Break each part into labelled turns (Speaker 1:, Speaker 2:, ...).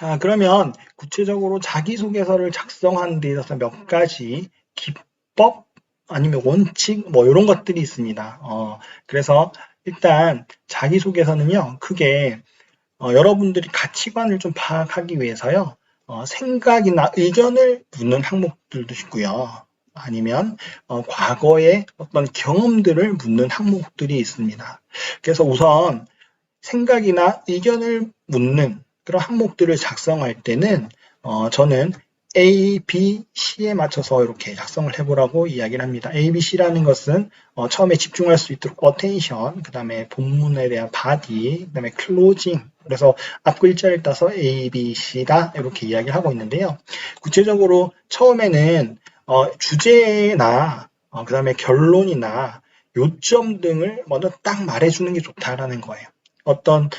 Speaker 1: 자, 그러면 구체적으로 자기소개서를 작성하는 데 있어서 몇 가지 기법 아니면 원칙 뭐 이런 것들이 있습니다. 그래서 일단 자기소개서는요, 크게 여러분들이 가치관을 좀 파악하기 위해서요, 생각이나 의견을 묻는 항목들도 있고요. 아니면 과거의 어떤 경험들을 묻는 항목들이 있습니다. 그래서 우선 생각이나 의견을 묻는 그런 항목들을 작성할 때는 저는 A, B, C에 맞춰서 이렇게 작성을 해보라고 이야기를 합니다. A, B, C라는 것은 처음에 집중할 수 있도록 attention, 그 다음에 본문에 대한 body, 그 다음에 closing, 그래서 앞 글자를 따서 A, B, C다 이렇게 이야기를 하고 있는데요. 구체적으로 처음에는 주제나 그 다음에 결론이나 요점 등을 먼저 딱 말해주는 게 좋다라는 거예요. 어떤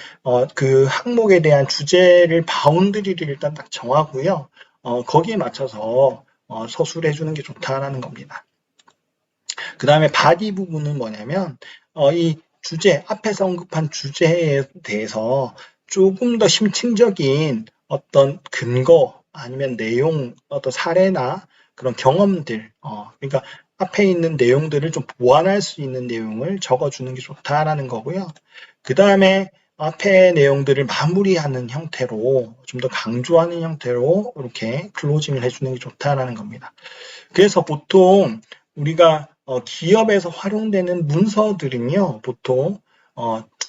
Speaker 1: 그 항목에 대한 주제를 바운드리를 일단 딱 정하고요. 거기에 맞춰서 서술해 주는 게 좋다라는 겁니다. 그 다음에 바디 부분은 뭐냐면 이 주제 앞에서 언급한 주제에 대해서 조금 더 심층적인 어떤 근거 아니면 내용 어떤 사례나 그런 경험들 그러니까 앞에 있는 내용들을 좀 보완할 수 있는 내용을 적어주는 게 좋다라는 거고요. 그 다음에 앞에 내용들을 마무리하는 형태로 좀 더 강조하는 형태로 이렇게 클로징을 해주는 게 좋다라는 겁니다. 그래서 보통 우리가 기업에서 활용되는 문서들은요, 보통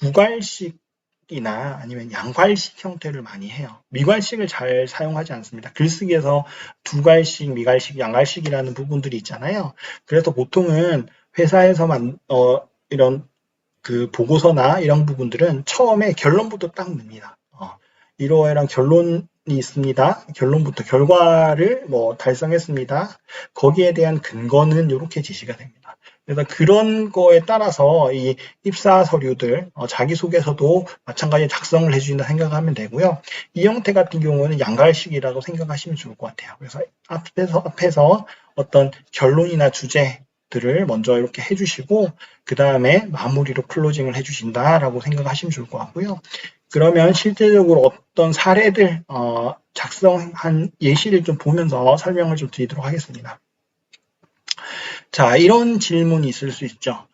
Speaker 1: 두괄식이나 아니면 양괄식 형태를 많이 해요. 미괄식을 잘 사용하지 않습니다. 글쓰기에서 두괄식, 미괄식, 양괄식이라는 부분들이 있잖아요. 그래서 보통은 회사에서만 이런 그 보고서나 이런 부분들은 처음에 결론부터 딱 냅니다. 이러이러한 결론이 있습니다. 결론부터 결과를 뭐 달성했습니다. 거기에 대한 근거는 이렇게 제시가 됩니다. 그래서 그런 거에 따라서 이 입사 서류들, 자기소개서도 마찬가지 작성을 해주신다 생각하면 되고요. 이 형태 같은 경우는 양갈식이라고 생각하시면 좋을 것 같아요. 그래서 앞에서 어떤 결론이나 주제들을 먼저 이렇게 해주시고, 그 다음에 마무리로 클로징을 해주신다라고 생각하시면 좋을 것 같고요. 그러면 실제적으로 어떤 사례들 작성한 예시를 좀 보면서 설명을 좀 드리도록 하겠습니다. 자, 이런 질문이 있을 수 있죠.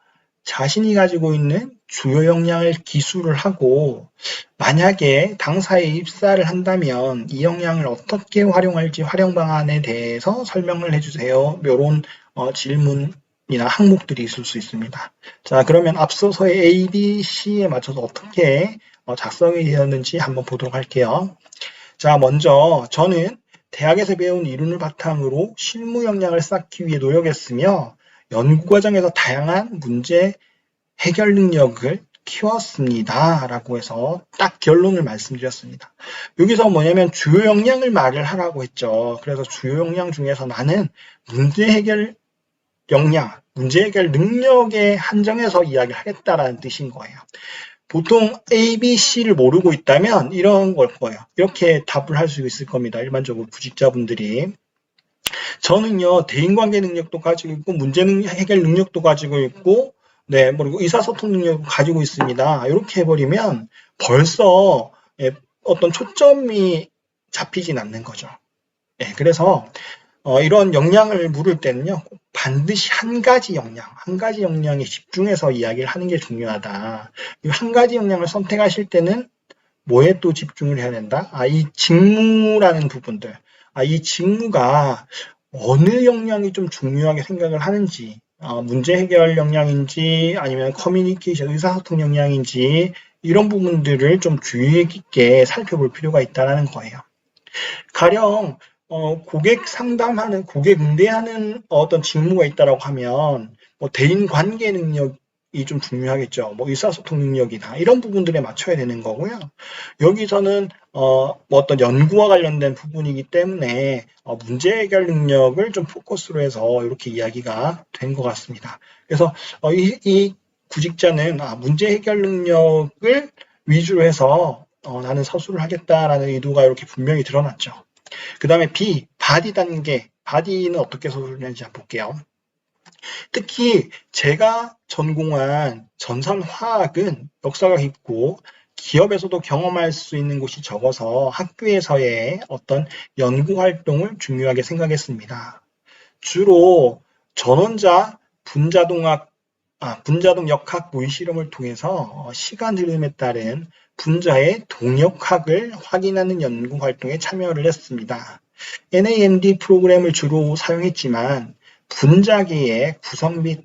Speaker 1: 자신이 가지고 있는 주요 역량을 기술을 하고 만약에 당사에 입사를 한다면 이 역량을 어떻게 활용할지 활용 방안에 대해서 설명을 해주세요. 이런 질문이나 항목들이 있을 수 있습니다. 자, 그러면 앞서서의 A, B, C에 맞춰서 어떻게 작성이 되었는지 한번 보도록 할게요. 자, 먼저 저는 대학에서 배운 이론을 바탕으로 실무 역량을 쌓기 위해 노력했으며 연구 과정에서 다양한 문제 해결 능력을 키웠습니다. 라고 해서 딱 결론을 말씀드렸습니다. 여기서 뭐냐면 주요 역량을 말을 하라고 했죠. 그래서 주요 역량 중에서 나는 문제 해결 역량, 문제 해결 능력에 한정해서 이야기를 하겠다라는 뜻인 거예요. 보통 A, B, C를 모르고 있다면 이런 걸 거예요. 이렇게 답을 할 수 있을 겁니다. 일반적으로 구직자분들이. 저는요, 대인관계 능력도 가지고 있고, 문제 해결 능력도 가지고 있고, 네, 그리고 의사소통 능력도 가지고 있습니다. 이렇게 해버리면 벌써 어떤 초점이 잡히진 않는 거죠. 네, 그래서 이런 역량을 물을 때는요, 반드시 한 가지 역량에 집중해서 이야기를 하는 게 중요하다. 이 한 가지 역량을 선택하실 때는 뭐에 또 집중을 해야 된다? 이 직무라는 부분들. 이 직무가 어느 역량이 좀 중요하게 생각을 하는지, 문제 해결 역량인지, 아니면 커뮤니케이션, 의사소통 역량인지, 이런 부분들을 좀 주의 깊게 살펴볼 필요가 있다는 거예요. 가령 고객 상담하는, 고객 응대하는 어떤 직무가 있다라고 하면 뭐 대인 관계 능력이 좀 중요하겠죠. 뭐 의사소통 능력이나 이런 부분들에 맞춰야 되는 거고요. 여기서는 뭐 어떤 연구와 관련된 부분이기 때문에 문제 해결 능력을 좀 포커스로 해서 이렇게 이야기가 된 것 같습니다. 그래서 이 구직자는 문제 해결 능력을 위주로 해서 나는 서술을 하겠다라는 의도가 이렇게 분명히 드러났죠. 그 다음에 B, 바디 단계. 바디는 어떻게 서술하는지 한번 볼게요. 특히 제가 전공한 전산화학은 역사가 깊고 기업에서도 경험할 수 있는 곳이 적어서 학교에서의 어떤 연구 활동을 중요하게 생각했습니다. 주로 전원자 분자동 역학 모의 실험을 통해서 시간 흐름에 따른 분자의 동역학을 확인하는 연구 활동에 참여를 했습니다. NAMD 프로그램을 주로 사용했지만 분자계의 구성 및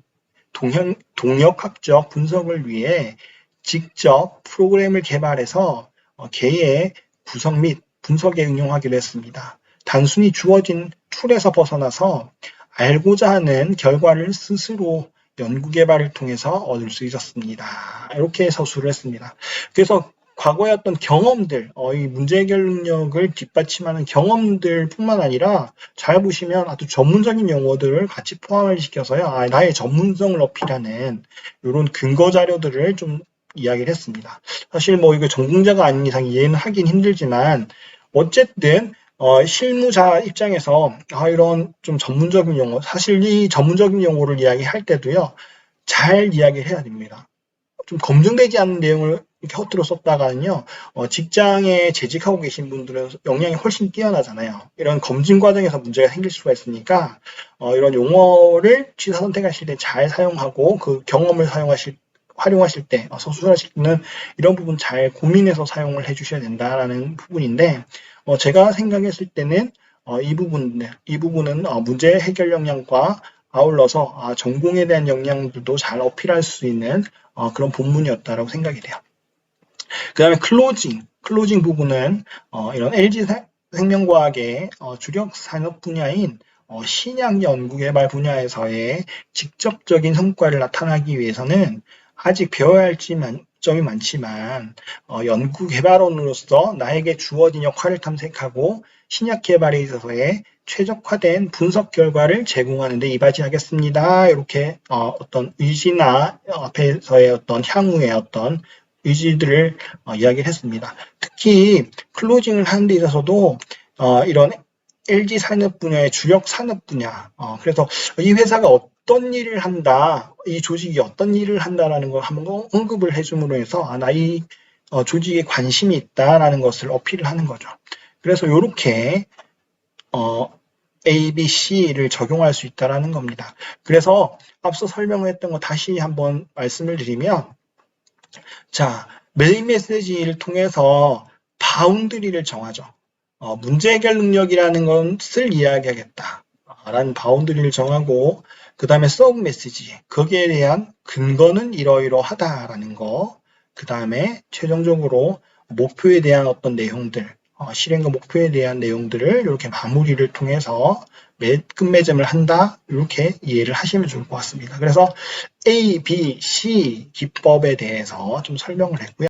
Speaker 1: 동역학적 분석을 위해 직접 프로그램을 개발해서 계의 구성 및 분석에 응용하기로 했습니다. 단순히 주어진 툴에서 벗어나서 알고자 하는 결과를 스스로 연구 개발을 통해서 얻을 수 있었습니다. 이렇게 서술을 했습니다. 그래서 과거의 어떤 경험들, 이 문제 해결 능력을 뒷받침하는 경험들 뿐만 아니라 잘 보시면 아주 전문적인 용어들을 같이 포함을 시켜서요. 나의 전문성을 어필하는 이런 근거 자료들을 좀 이야기를 했습니다. 사실 뭐 이거 전공자가 아닌 이상 이해는 하긴 힘들지만 어쨌든 실무자 입장에서 이런 좀 전문적인 용어, 사실 이 전문적인 용어를 이야기할 때도요. 잘 이야기를 해야 됩니다. 좀 검증되지 않는 내용을 이렇게 허투루 썼다가는요, 직장에 재직하고 계신 분들은 역량이 훨씬 뛰어나잖아요. 이런 검증 과정에서 문제가 생길 수가 있으니까, 이런 용어를 취사 선택하실 때 잘 사용하고, 그 경험을 활용하실 때, 서술하실 때는 이런 부분 잘 고민해서 사용을 해주셔야 된다라는 부분인데, 제가 생각했을 때는, 이 부분은 문제 해결 역량과 아울러서 전공에 대한 역량들도 잘 어필할 수 있는 그런 본문이었다라고 생각이 돼요. 그 다음에 클로징 부분은 이런 LG생명과학의 주력 산업 분야인 신약 연구개발 분야에서의 직접적인 성과를 나타나기 위해서는 아직 배워야 할 점이 많지만 연구개발원으로서 나에게 주어진 역할을 탐색하고 신약 개발에 있어서의 최적화된 분석 결과를 제공하는 데 이바지하겠습니다. 이렇게 어떤 의지나 앞에서의 어떤 향후의 어떤 의지들을 이야기를 했습니다. 특히 클로징을 하는 데 있어서도 이런 LG 산업 분야의 주력 산업 분야, 그래서 이 회사가 어떤 일을 한다, 이 조직이 어떤 일을 한다라는 걸 한번 언급을 해줌으로 해서 나 이 조직에 관심이 있다라는 것을 어필을 하는 거죠. 그래서 이렇게 A, B, C를 적용할 수 있다라는 겁니다. 그래서 앞서 설명을 했던 거 다시 한번 말씀을 드리면, 자, 메인 메시지를 통해서 바운드리를 정하죠. 문제 해결 능력이라는 것을 이야기하겠다. 라는 바운드리를 정하고, 그 다음에 서브 메시지, 거기에 대한 근거는 이러이러하다라는 거, 그 다음에 최종적으로 목표에 대한 어떤 내용들, 실행과 목표에 대한 내용들을 이렇게 마무리를 통해서 끝맺음을 한다. 이렇게 이해를 하시면 좋을 것 같습니다. 그래서 A, B, C 기법에 대해서 좀 설명을 했고요.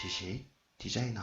Speaker 2: 지식 디자이너